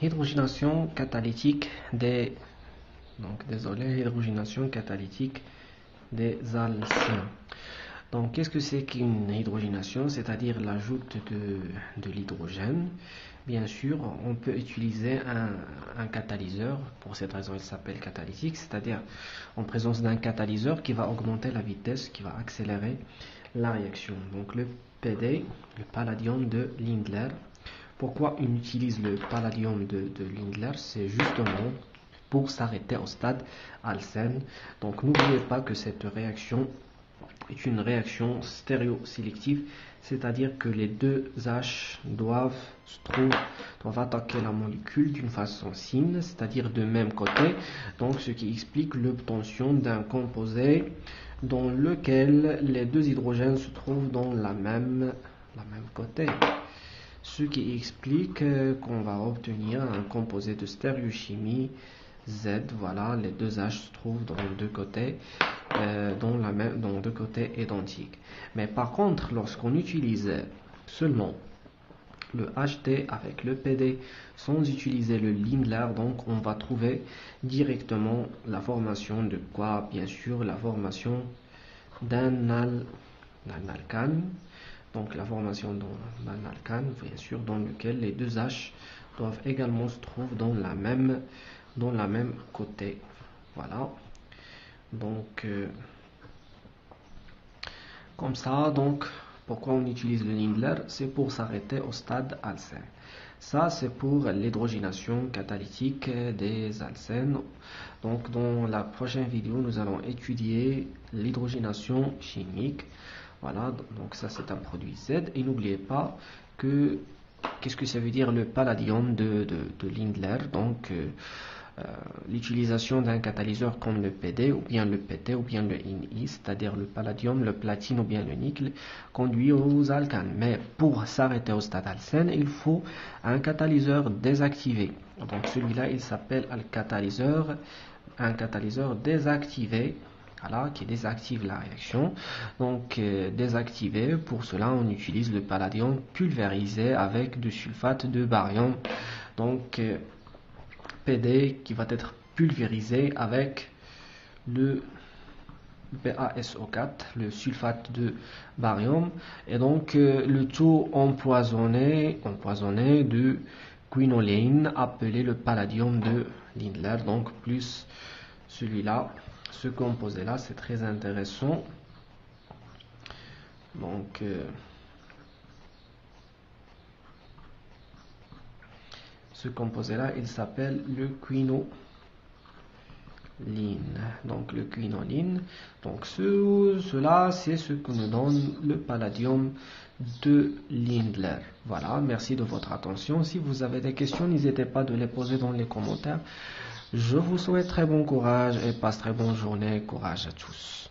Hydrogénation catalytique des hydrogénation catalytique des alcènes. Donc, qu'est-ce que c'est qu'une hydrogénation? C'est-à-dire l'ajout de l'hydrogène. Bien sûr, on peut utiliser un catalyseur. Pour cette raison, il s'appelle catalytique, c'est-à-dire en présence d'un catalyseur qui va augmenter la vitesse, qui va accélérer la réaction. Donc, le PD, le palladium de Lindler. Pourquoi on utilise le palladium de Lindler? C'est justement pour s'arrêter au stade alcène. Donc, n'oubliez pas que cette réaction est une réaction stéréosélective, c'est-à-dire que les deux H doivent attaquer la molécule d'une façon signe, c'est-à-dire de même côté, donc ce qui explique l'obtention d'un composé dans lequel les deux hydrogènes se trouvent dans la même côté. Ce qui explique qu'on va obtenir un composé de stéréochimie Z, voilà, les deux H se trouvent dans deux côtés, dans deux côtés identiques. Mais par contre, lorsqu'on utilise seulement le HT avec le PD sans utiliser le Lindler, donc on va trouver directement la formation de quoi? Bien sûr, la formation d'un alcane. Donc la formation d'un alcane, bien sûr, dans lequel les deux H doivent également se trouver dans la même côté. Voilà. Donc comme ça, donc pourquoi on utilise le Lindler? C'est pour s'arrêter au stade alcène. Ça, c'est pour l'hydrogénation catalytique des alcènes. Donc dans la prochaine vidéo, nous allons étudier l'hydrogénation chimique. Voilà, donc ça c'est un produit Z. Et n'oubliez pas que qu'est-ce que ça veut dire le palladium de Lindler? Donc l'utilisation d'un catalyseur comme le PD ou bien le PT ou bien le INI, c'est-à-dire le palladium, le platine ou bien le nickel, conduit aux alcanes. Mais pour s'arrêter au stade alcène, il faut un catalyseur désactivé. Donc celui-là, il s'appelle un catalyseur désactivé. Voilà, qui désactive la réaction. Donc désactivé, pour cela on utilise le palladium pulvérisé avec du sulfate de barium. Donc PD qui va être pulvérisé avec le BaSO4, le sulfate de barium, et donc le tout empoisonné de quinoline appelé le palladium de Lindler, donc plus celui-là. Ce composé-là, c'est très intéressant. Donc, ce composé-là, il s'appelle le quinoline. Donc, le quinoline. Donc, cela, c'est ce que nous donne le palladium de Lindler. Voilà, merci de votre attention. Si vous avez des questions, n'hésitez pas de les poser dans les commentaires. Je vous souhaite très bon courage et passe très bonne journée. Courage à tous.